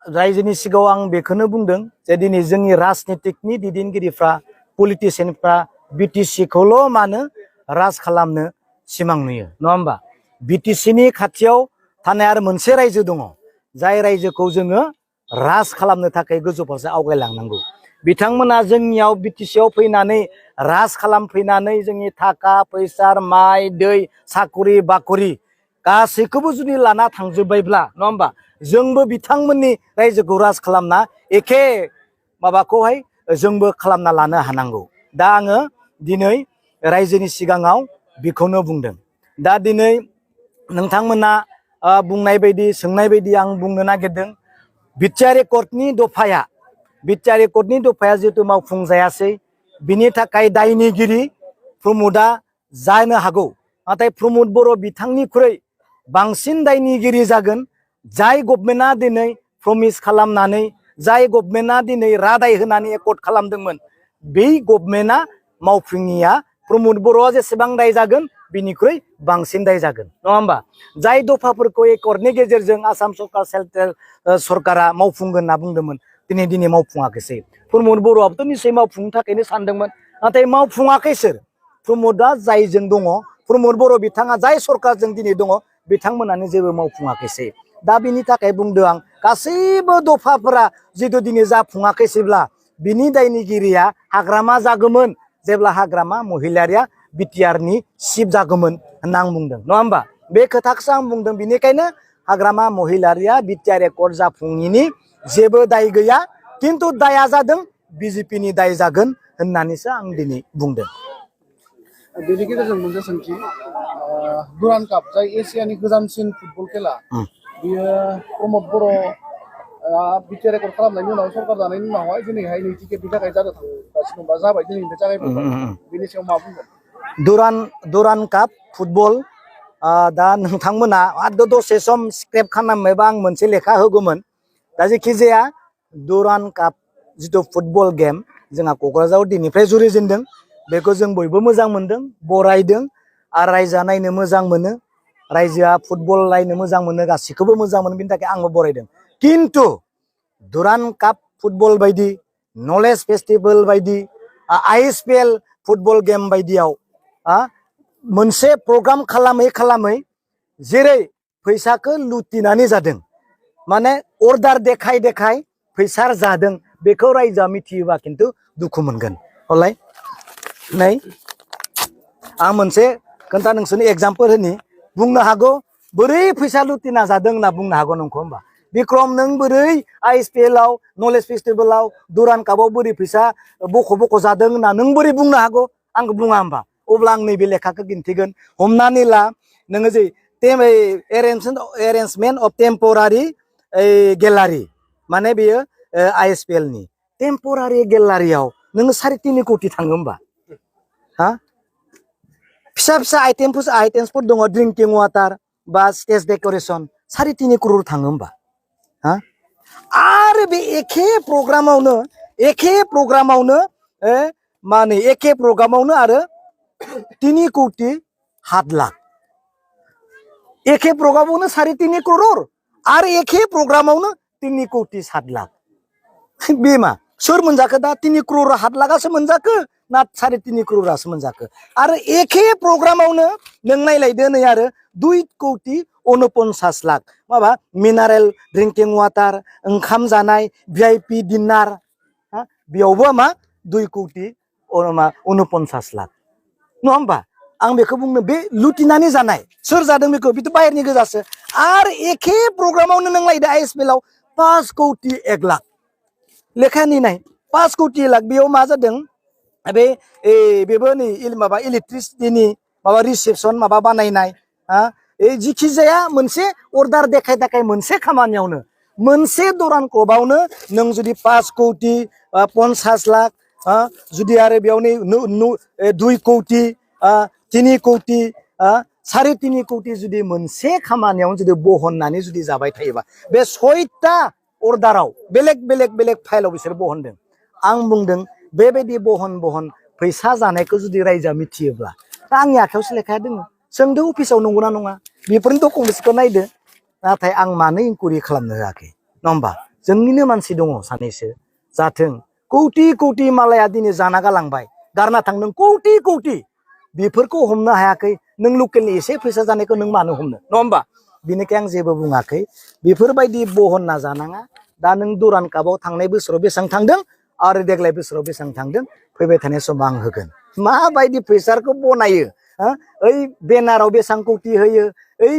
रायजोनि सिगाङाव आं बेखौनो बुंदों जे दिनै जोंनि राजनितिकनि दैदेनगिरिफ्रा पलिटिसियानफ्रा बिटिसि खौल' मानो राज खालामनो सिमां नुयो नङा होमबा बिटिसि नि खाथियाव थानाय आरो मोनसे रायजो दङ जाय रायजोखौ जोङो राज खालामनो थाखाय गोजौ फारसे आवगायलांनांगौ बिथांमोना जोंनियाव बिटिसि आव फैनानै राज खालामफैनानै जोंनि थाखा फैसा माइ दै साखरि बाखरि गासैखौबो जुदि लाना थांजोब्बायब्ला नङा होमबा जोंबो बिथांमोननि रायजोखौ राज खालामना एखे माबाखौहाय जोंबो खालामना लानो हानांगौ दा आङो दिनै रायजोनि सिगाङाव बेखौनो बुंदों दा दिनै नोंथांमोना बुंनाय बायदि सोंनाय बायदि आं बुंनो नागिरदों बिटिआर कर्टनि दफाया जिहेतु मावफुंजायासै बिनि थाखाय दायनिगिरि प्रमोदा जानो हागौ नाथाय प्रमोद बर' बिथांनिख्रुइ बांसिन दायनिगिरि जागोन जाय गभर्नमेन्टआ दिनै प्रमिस खालामनानै जाय गभर्नमेन्टआ दिनै रादाय होनानै एकर्ड खालामदोंमोन बै गभर्नमेन्टआ मावफुङिया प्रमोद बर'आ जेसेबां दाय जागोन बिनिख्रुइ बांसिन दाय जागोन नङा होमबा जाय दफाफोरखौ एकर्डनि गेजेरजों आसाम सरकार सेन्ट्रेल सरकारा मावफुंगोन होनना बुंदोंमोन दिनै मावफुङाखैसै प्रमोद बर'आबोथ' निश्चय मावफुंनो थाखायनो सानदोंमोन नाथाय मावफुङाखै सोर प्रमोदआ जायजों दङ प्रमोद बर' बिथाङा जाय सरकारजों दिनै दङ बिथांमोनानो जेबो मावफुङाखैसै दा बिनि थाखाय बुंदों आं गासैबो दफाफोरा जितु दिनै जाफुङाखैसैब्ला बिनि दायनिगिरिया हाग्रामा जागौमोन जेब्ला हाग्रामा महिलारिया बिटिआरनि चिफ जागौमोन होनना आं बुंदों नङा होमबा बे खोथाखौसो आं बुंदों बिनिखायनो हाग्रामा महिलारिया बिटिआर एकर्ड जाफुङिनि जेबो दाय गैया किन्तु दाया जादों बिजेपिनि दाय जागोन होननानैसो आं दिनै बुंदों बेनि गेजेरजों मोनसे सोंथि दुरान काप जाय एसियानि गोजामसिन फुटबल खेला बियो प्रमोद बर' बिटिआर एकर्ड खालामनायनि उनाव सरकार जानायनि उनावहाय दिनैहाय नैथि खेबनि थाखाय जागासिनो बा जाबाय दिनैनिफ्राय जागायबोबाय बेनि सायाव मा बुंगोन दुरान काप फुटबल दा नोंथांमोना दसे सम स्क्रेप खालामबायबा आं मोनसे लेखा होगौमोन दा जेखि जाया दुरान काप जिथु फुटबल गेम जोंहा क'क्राझाराव दिनैनिफ्राय जुरिजेनदों बेखौ जों बयबो मोजां मोनदों बरायदों आरो रायजोआ नायनो मोजां मोनो रायजोआ फुटबल नायनो मोजां मोनो गासैखौबो मोजां मोनो बिनि थाखाय आंबो बरायदों किन्तु दुरान काप फुटबल बायदि नलेज फेस्टिभेल बायदि ISPL फुटबल गेम बायदियाव मोनसे प्रग्राम खालामै जेरै फैसाखौ लुटिनानै जादों माने अर्डार देखाय फैसा जादों बेखौ रायजोआ मिथियोबा खिन्थु दुखु मोनगोन हलाय नै आं मोनसे खोन्था नोंसोरनि एग्जाम्पल होनि बुंनो हागौ बोरै फैसा लुटिना जादों होनना बुंनो हागौ नोंखौ होमबा बिक्रम नों बोरै ISPL आव नलेज फेस्टिभेलाव दुरान कापाव बोरै फैसा बख' जादों होनना नों बोरै बुंनो हागौ आंखौ बुङा होमबा अब्ला आं नैबे लेखाखौ दिन्थिगोन हमनानै ला नोङो जे एरेन्जमेन्ट अफ टेम्परारि गेलारि माने बेयो ISPL नि टेम्परारि गेलारियाव नोङो 3.5 कोटि थाङो होमबा फिसा आइटेम्सफोर दङ ड्रिंकिं वाटार बा स्टेज डेक'रेसन 3.5 करोड़ थाङो होमबा आरो बे एखे प्रग्रामावनो आरो 3 कोटि 7 लाख एखे प्रग्रामावनो 3.5 करोड़ आरो एखे प्रग्रामावनो 3 कोटि 7 लाख बे मा सोर मोनजाखो दा 3 करोड़ 7 लाखासो मोनजाखो ना 3.5 करोड़ासो मोनजाखो आरो एखे प्रग्रामावनो नों नायलायदो नै आरो 2 कोटि 49 लाख माबा मिनारेल ड्रिंकिं वाटार ओंखाम जानाय VIP डिनार बेयावबो मा 2 कोटि 49 लाख नङा होमबा आं बेखौ बुंनो बे लुटिनानै जानाय सोर जादों बेखौ बेथ' बाहेरनि गोजासो आरो एखे प्रग्रामावनो नों नायदो ISPL आव 5 कोटि 1 लाख लेखानि नाय 5 कोटि 1 लाख बेयाव मा जादों बेबो नै माबा इलेक्ट्रिसिटिनि माबा रिसेपसन माबा बानायनाय जिखि जाया मोनसे अर्डार देखाय मोनसे खामानियावनो मोनसे दुरान कपआवनो नों जुदि 5 कोटि 50 लाख जुदि आरो बेयावनो 2 कोटि 3 कोटि 3.5 कोटि जुदि मोनसे खामानियावनो जुदि बहननानै जुदि जाबाय थायोबा बे 6टा अर्डाराव बेलेग फाइलाव बिसोर बहनदों आं बुंदों बेबायदि बहन फैसा जानायखौ जुदि रायजोआ मिथियोब्ला दा आंनि आखायावसो लेखाया दङ सोंदो अफिसाव नंगौना नङा बेफोरनि डकुमेन्ट्सखौ नायदो नाथाय आं मानो इनकुइरि खालामनो होआखै नङा होमबा जोंनिनो मानसि दङ सानैसो जाथों कौटि कौटि मालाया दिनै जाना गालांबाय गारना थांदों कौटि कौटि बेफोरखौ हमनो हायाखै नों लकेलनि एसे फैसा जानायखौ नों मानो हमनो नङा होमबा बिनिखाय आं जेबो बुङाखै बेफोरबायदि बहनना जानाङा दा नों दुरान कापआव थांनाय बोसोराव बेसेबां थांदों आरो देग्लाय बोसोराव बेसेबां थांदों फैबाय थानाय समाव आं होगोन माबायदि फैसाखौ बनायो ओइ बेनाराव बेसेबां कौटि होयो ओइ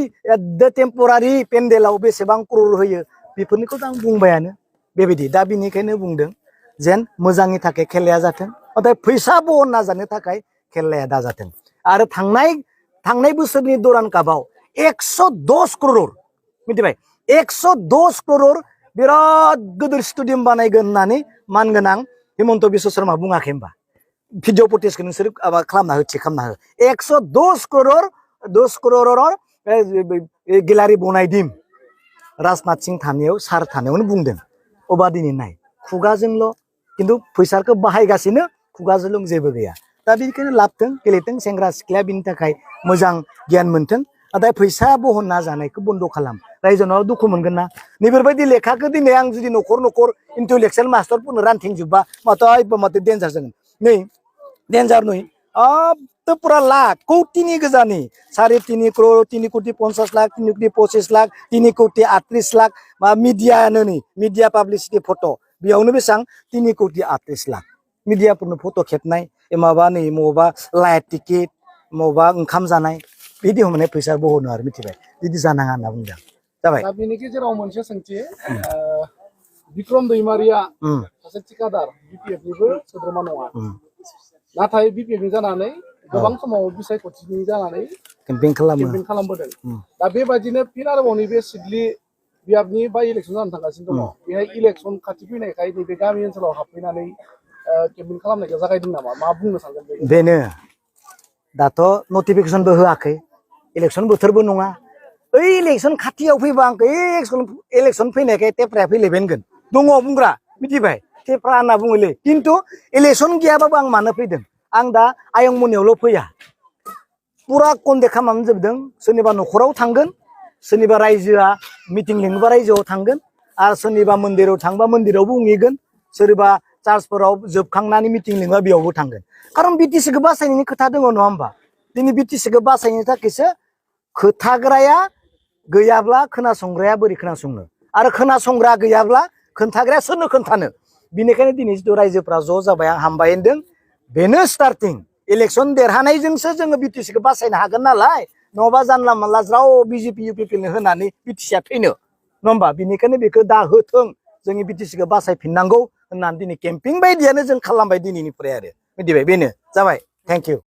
टेम्परारि पेन्डेलाव बेसेबां क्रर होयो बेफोरनिखौथ' आं बुंबायानो बेबायदि दा बिनिखायनो बुंदों जेन मोजांनि थाखाय खेलाया जाथों नाथाय फैसा बहनना जानो थाखाय खेलाया दाजाथों आरो थांनाय बोसोरनि दुरान कापआव 110 क्रर मिथिबाय 110 क्रर बिराद गिदिर स्टेडियाम बानायगोन होननानै मानगोनां हिमन्त बिश्व शर्मा बुङाखै होमबा भिडिअ फुटेजखौ नोंसोर माबा खालामना हो थिक खालामना हो 110 क्रर गेलारि बनायदिम राजनाथ सिंह थानायाव सार थानायावनो बुंदों अबा दिनै नाय खुगाजोंल' खिन्थु फैसाखौ बाहायगासिनो खुगाजोंल' जेबो गैया दा बेनिखायनो लाबथों गेलेथों सेंग्रा सिख्लाया बिनि थाखाय मोजां गियान मोनथों नाथाय फैसा बहनना जानायखौ बन्द' खालाम रायजोनाव दुखु मोनगोन ना नैबेफोरबायदि लेखाखौ दिनै आं जुदि न'खर इन्टेलेक्सुवेल मास्टारफोरनो रानथिंजोबबा माथो डेन्जार जागोन नै डेन्जार नुय तो पुरा लाख कौटिनि गोजानि 3.5 क्रर 3 कोटी 50 लाख 3 कोटी 25 लाख 3 कोटी 38 लाख मिडियानो नै मिडिया पाब्लिसिटी फट' बेयावनो बेसेबां 3 कोटी 38 लाख मिडियाफोरनो फट' खेबनाय माबा नै मबावबा लाइट टिकेट मबावबा ओंखाम जानाय बिदि हमनाय फैसा बहनो आरो मिथिबाय बिदि जानाङा होनना बुंदों जाबाय दा बेनि गेजेराव मोनसे सोंथि बिक्रम दैमारिया सासे थिकादार बिपिएफनिबो सोद्रोमा नङा नाथाय बिपिएफनि जानानै गोबां समाव बिसायख'थिनि जानानै केम्पेइन खालामबोदों दा बेबायदिनो फिन आरोबाव नैबे सिडलि बियाबनि बाय इलेक्सन जानो थांगासिनो दङ बेहाय इलेक्सन खाथि फैनायखाय नैबे गामि ओनसोलाव हाबफैनानै केम्पेइन खालामनायखौ जागायदों नामा मा बुंनो सानगोन बेनो दाथ' नटिफिकेसनबो होआखै इलेक्सन बोथोरबो नङा ओइ इलेक्सन खाथियाव फैबा आंखौ इलेक्सन फैनायखाय टेप्राया फैलायबाय होनगोन दङ बुंग्रा मिथिबाय टेप्रा होनना बुङोलै खिन्थु इलेक्सन गैयाबाबो आं मानो फैदों आं दा आयंमोननियावल' फैया पुरा कन्टेक्ट खालामनानै जोबदों सोरनिबा न'खराव थांगोन सोरनिबा रायजोआ मिटिं लिङोबा रायजोआव थांगोन आरो सोरनिबा मन्दिराव थांबा मन्दिरावबो उंहैगोन सोरबा चार्चफोराव जोबखांनानै मिटिं लिङोबा बेयावबो थांगोन खारन बिटिसिखौ बासायनायनि खोथा दङ नङा होमबा दिनै बिटिसिखौ बासायनो थाखायसो खोथाग्राया गैयाब्ला खोनासंग्राया बोरै खोनासंनो आरो खोनासंग्रा गैयाब्ला खोन्थाग्राया सोरनो खोन्थानो बिनिखायनो दिनै जिथु रायजोफ्रा ज' जाबाय आं हामबाय होनदों बेनो स्टार्टिं इलेक्सन देरहानायजोंसो जोङो बिटिसिखौ बासायनो हागोन नालाय नङाबा जानला मानला ज्राव बिजेपि इउपिपिनो होनानै बिटिसिया थैनो नङा होमबा बिनिखायनो बेखौ दा होथों जोंनि बिटिसिखौ बासायफिननांगौ होननानै दिनै केम्पिं बायदियानो जों खालामबाय दिनैनिफ्राय आरो मिथिबाय बेनो जाबाय थेंक इउ